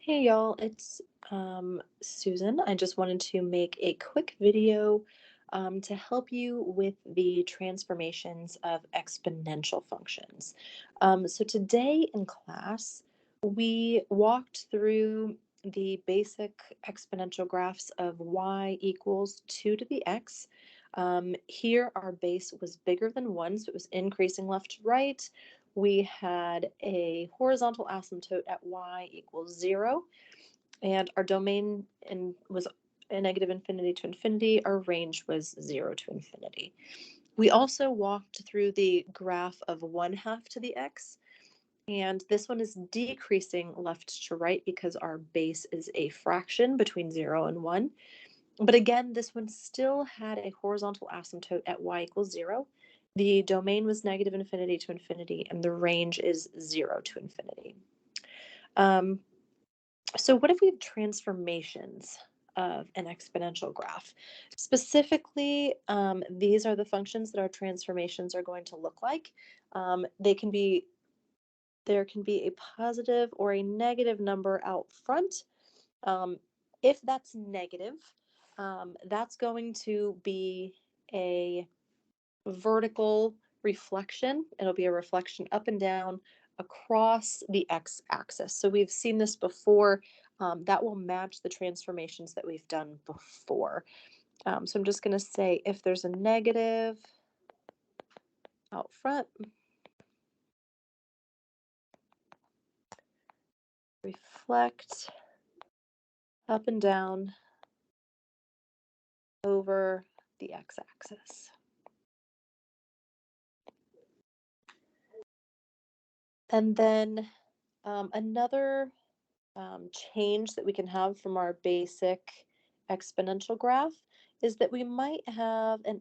Hey y'all, it's Susan. I just wanted to make a quick video to help you with the transformations of exponential functions. So today in class, we walked through the basic exponential graphs of y equals 2 to the x. Here our base was bigger than 1, so it was increasing left to right. We had a horizontal asymptote at y equals 0, and our domain was a negative infinity to infinity. Our range was 0 to infinity. We also walked through the graph of 1/2 to the x, and this one is decreasing left to right because our base is a fraction between 0 and 1. But again, this one still had a horizontal asymptote at y equals 0. The domain was negative infinity to infinity, and the range is 0 to infinity. So what if we have transformations of an exponential graph? Specifically, these are the functions that our transformations are going to look like. There can be a positive or a negative number out front. If that's negative, that's going to be a vertical reflection. It'll be a reflection up and down across the x-axis. So we've seen this before. That will match the transformations that we've done before. So I'm just going to say if there's a negative out front, reflect up and down over the x-axis. And then another change that we can have from our basic exponential graph is that we might have an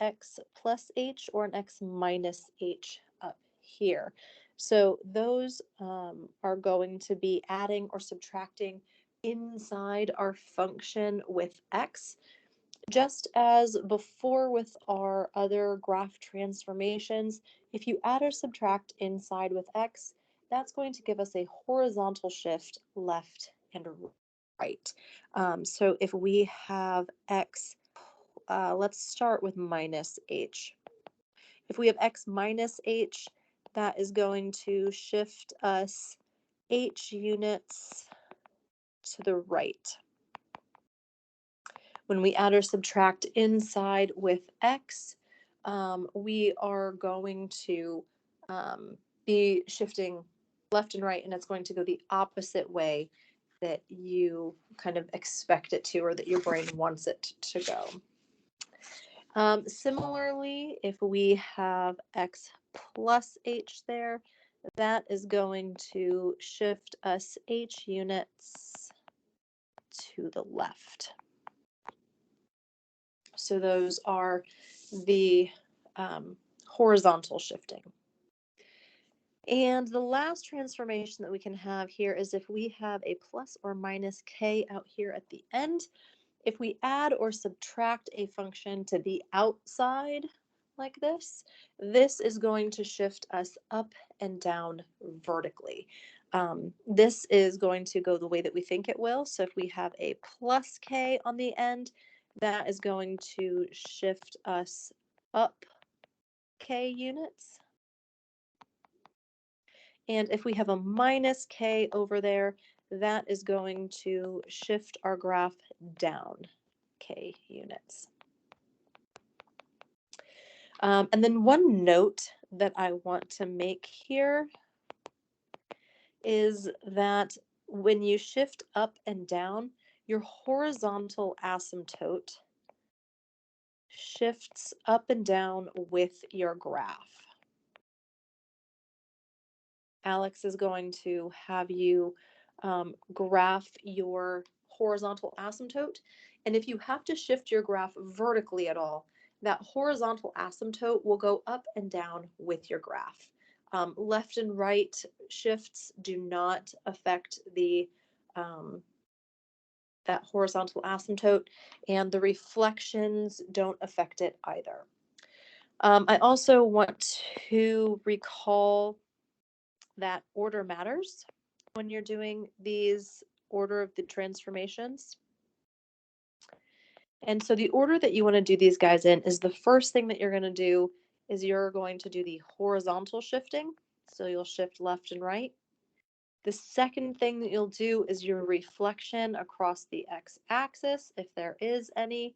x plus h or an x minus h up here. So those are going to be adding or subtracting inside our function with x. Just as before with our other graph transformations, if you add or subtract inside with x, that's going to give us a horizontal shift left and right. So if we have x, let's start with minus h. If we have x minus h, that is going to shift us h units to the right. When we add or subtract inside with x, we are going to be shifting left and right, and it's going to go the opposite way that you kind of expect it to, or that your brain wants it to go. Similarly, if we have x plus h there, that is going to shift us h units to the left. So those are the horizontal shifting. And the last transformation that we can have here is if we have a plus or minus k out here at the end. If we add or subtract a function to the outside like this, this is going to shift us up and down vertically. This is going to go the way that we think it will. So if we have a plus k on the end, that is going to shift us up k units. And if we have a minus k over there, that is going to shift our graph down k units. And then one note that I want to make here is that when you shift up and down, your horizontal asymptote shifts up and down with your graph. Alex is going to have you graph your horizontal asymptote. And if you have to shift your graph vertically at all, that horizontal asymptote will go up and down with your graph. Left and right shifts do not affect the that horizontal asymptote, and the reflections don't affect it either. I also want to recall that order matters when you're doing these order of the transformations. And so the order that you want to do these guys in is the first thing that you're going to do is you're going to do the horizontal shifting. So you'll shift left and right. The second thing that you'll do is your reflection across the x-axis, if there is any.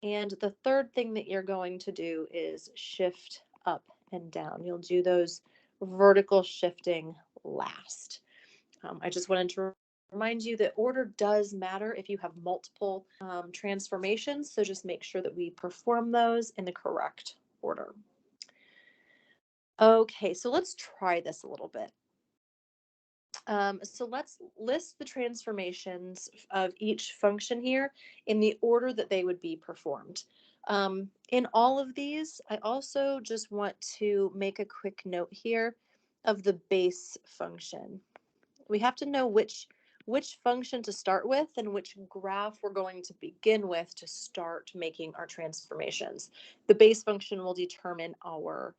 And the third thing that you're going to do is shift up and down. You'll do those vertical shifting last. I just wanted to remind you that order does matter if you have multiple transformations, so just make sure that we perform those in the correct order. Okay, so let's try this a little bit. So let's list the transformations of each function here in the order that they would be performed. In all of these, I also just want to make a quick note here of the base function. We have to know which function to start with and which graph we're going to begin with to start making our transformations. The base function will determine our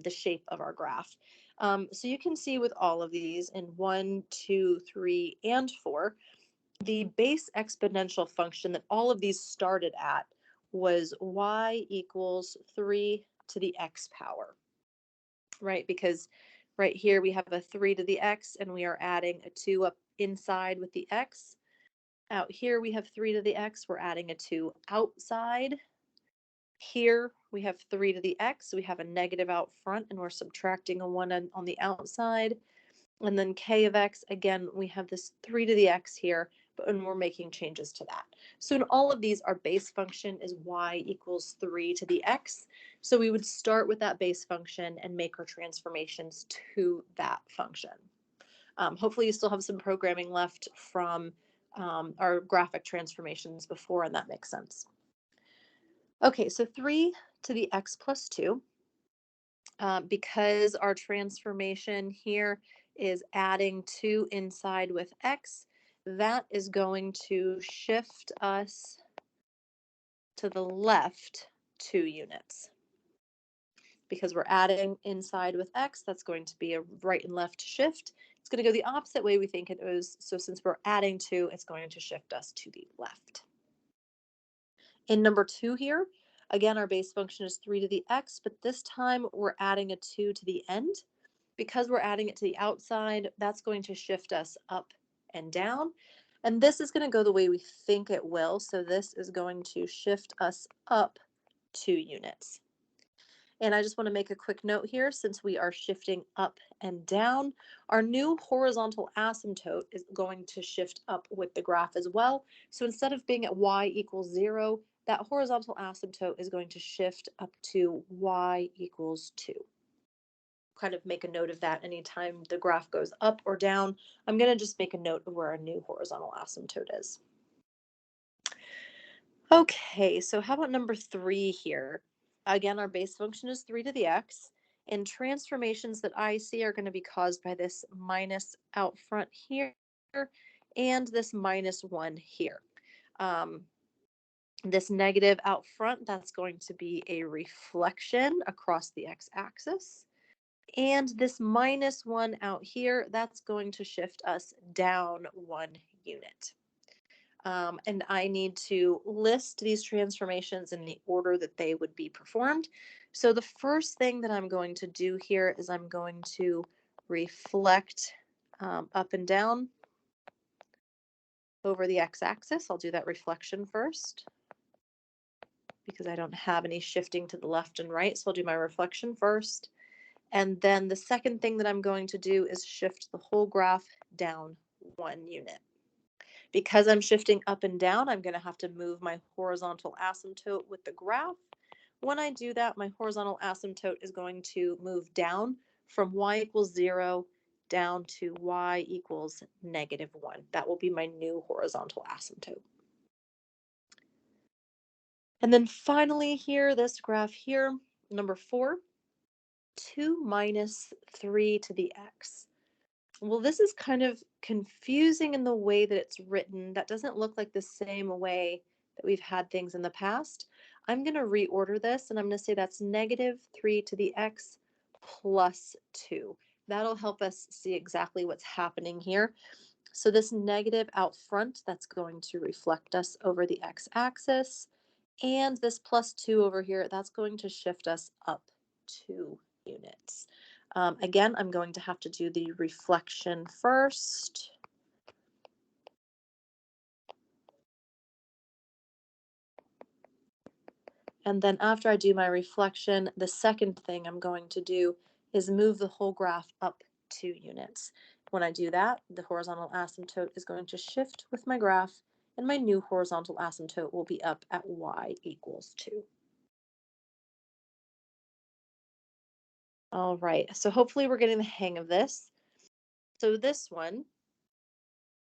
the shape of our graph. So you can see with all of these in 1, 2, 3, and 4, the base exponential function that all of these started at was y equals 3 to the x power, right? Because right here we have a 3 to the x and we are adding a 2 up inside with the x. Out here we have 3 to the x, we're adding a 2 outside. Here we have 3 to the x, so we have a negative out front and we're subtracting a 1 on the outside. And then k of x, again, we have this 3 to the x here, and we're making changes to that. So in all of these, our base function is y equals 3 to the x. So we would start with that base function and make our transformations to that function. Hopefully you still have some programming left from our graphic transformations before, and that makes sense. Okay, so 3 to the x plus 2, because our transformation here is adding 2 inside with x, that is going to shift us to the left 2 units. Because we're adding inside with x, that's going to be a right and left shift. It's going to go the opposite way we think it is. So since we're adding 2, it's going to shift us to the left. In number 2 here, again, our base function is 3 to the x, but this time we're adding a 2 to the end. Because we're adding it to the outside, that's going to shift us up and down. And this is going to go the way we think it will. So this is going to shift us up 2 units. And I just want to make a quick note here, since we are shifting up and down, our new horizontal asymptote is going to shift up with the graph as well. So instead of being at y equals 0, that horizontal asymptote is going to shift up to y equals 2. Kind of make a note of that anytime the graph goes up or down. I'm going to just make a note of where our new horizontal asymptote is. Okay, so how about number 3 here? Again, our base function is 3 to the x, and transformations that I see are going to be caused by this minus out front here and this minus 1 here. This negative out front, that's going to be a reflection across the x-axis. And this minus 1 out here, that's going to shift us down 1 unit. And I need to list these transformations in the order that they would be performed. So the first thing that I'm going to do here is I'm going to reflect up and down over the x-axis. I'll do that reflection first because I don't have any shifting to the left and right. So I'll do my reflection first. And then the second thing that I'm going to do is shift the whole graph down 1 unit. Because I'm shifting up and down, I'm going to have to move my horizontal asymptote with the graph. When I do that, my horizontal asymptote is going to move down from y equals 0 down to y equals negative 1. That will be my new horizontal asymptote. And then finally here, this graph here, number 4, 2 minus 3 to the x. Well, this is kind of confusing in the way that it's written. That doesn't look like the same way that we've had things in the past. I'm going to reorder this, and I'm going to say that's negative 3 to the x plus 2. That'll help us see exactly what's happening here. So this negative out front, that's going to reflect us over the x-axis. And this +2 over here, that's going to shift us up 2 units. Again, I'm going to have to do the reflection first. And then after I do my reflection, the second thing I'm going to do is move the whole graph up 2 units. When I do that, the horizontal asymptote is going to shift with my graph, and my new horizontal asymptote will be up at y equals 2. All right, so hopefully we're getting the hang of this. So this one,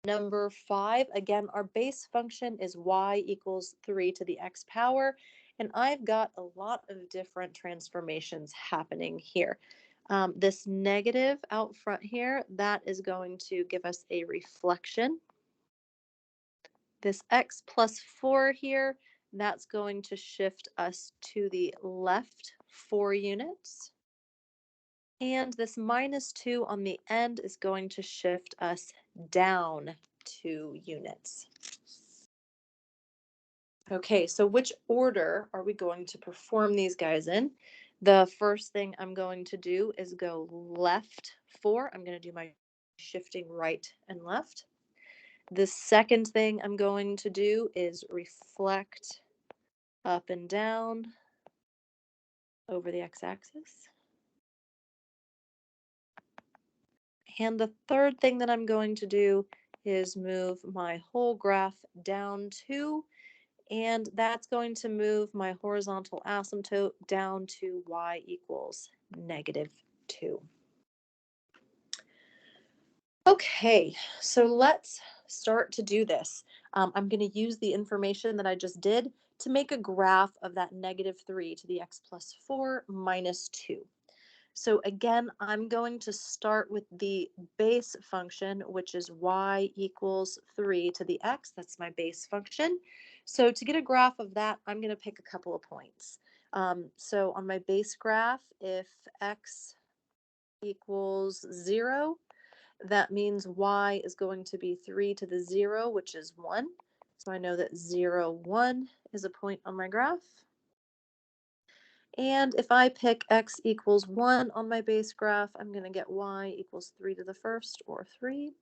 number 5, again, our base function is y equals 3 to the x power, and I've got a lot of different transformations happening here. This negative out front here, that is going to give us a reflection. This x plus 4 here, that's going to shift us to the left 4 units. And this -2 on the end is going to shift us down 2 units. Okay, so which order are we going to perform these guys in? The first thing I'm going to do is go left 4. I'm going to do my shifting right and left. The second thing I'm going to do is reflect up and down over the x-axis. And the third thing that I'm going to do is move my whole graph down 2, and that's going to move my horizontal asymptote down to y equals -2. Okay, so let's start to do this. I'm going to use the information that I just did to make a graph of that -3 to the x plus 4 minus 2. So again, I'm going to start with the base function, which is y equals 3 to the x. That's my base function. So to get a graph of that, I'm going to pick a couple of points. So on my base graph, if x equals 0, that means y is going to be 3 to the 0, which is 1. So I know that 0, 1 is a point on my graph. And if I pick x equals 1 on my base graph, I'm going to get y equals 3 to the first, or 3.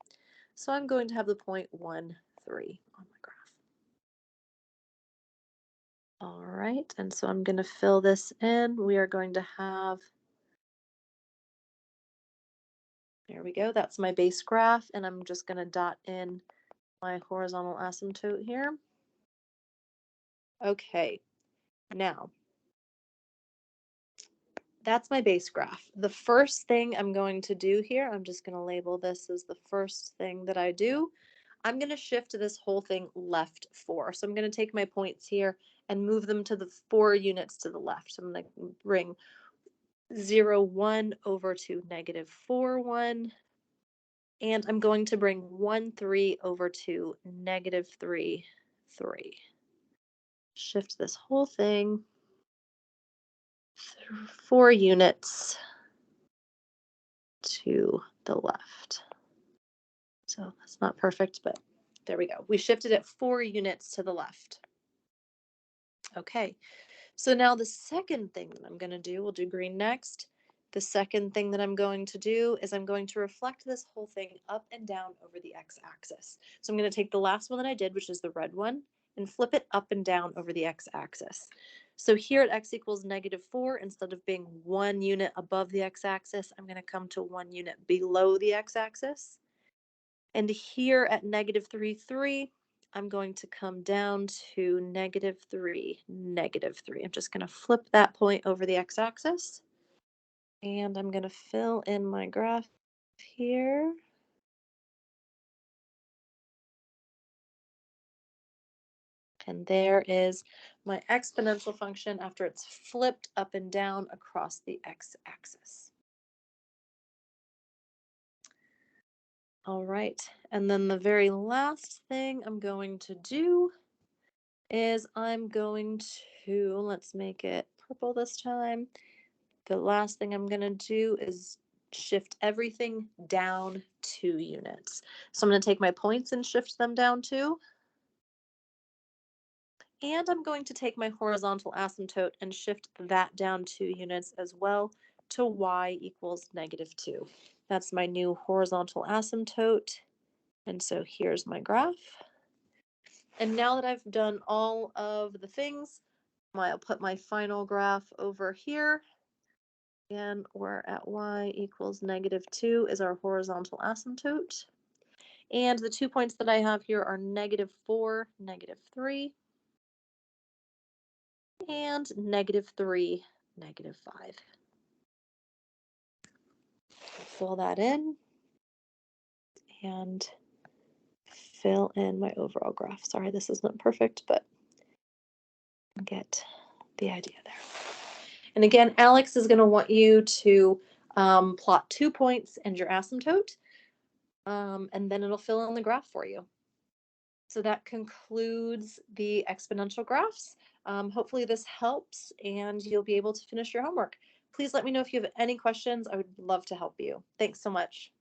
So I'm going to have the point 1, 3 on my graph. All right, and so I'm going to fill this in. We are going to have, there we go, that's my base graph, and I'm just going to dot in my horizontal asymptote here. Okay, now that's my base graph. The first thing I'm going to do here, I'm just going to label this as the first thing that I do. I'm going to shift this whole thing left 4. So I'm going to take my points here and move them to the 4 units to the left. So I'm going to bring 0, 1 over to -4, 1. And I'm going to bring 1, 3 over to -3, 3. Shift this whole thing 4 units to the left. So that's not perfect, but there we go. We shifted it 4 units to the left. Okay, so now the second thing that I'm going to do, we'll do green next. The second thing that I'm going to do is I'm going to reflect this whole thing up and down over the x-axis. So I'm going to take the last one that I did, which is the red one, and flip it up and down over the x-axis. So here at x equals -4, instead of being 1 unit above the x-axis, I'm going to come to 1 unit below the x-axis. And here at -3, 3, I'm going to come down to -3, -3. I'm just going to flip that point over the x-axis. And I'm going to fill in my graph here. And there is my exponential function after it's flipped up and down across the x-axis. All right, and then the very last thing I'm going to do is I'm going to, let's make it purple this time. The last thing I'm going to do is shift everything down 2 units. So I'm going to take my points and shift them down 2. And I'm going to take my horizontal asymptote and shift that down 2 units as well to y equals -2. That's my new horizontal asymptote. And so here's my graph. And now that I've done all of the things, I'll put my final graph over here. And we're at y equals -2 is our horizontal asymptote. And the 2 points that I have here are -4, -3, and -3, -5. Fill that in and fill in my overall graph. Sorry, this isn't perfect, but get the idea there. And again, Alex is going to want you to plot 2 points and your asymptote, and then it'll fill in the graph for you. So that concludes the exponential graphs. Hopefully this helps and you'll be able to finish your homework. Please let me know if you have any questions. I would love to help you. Thanks so much.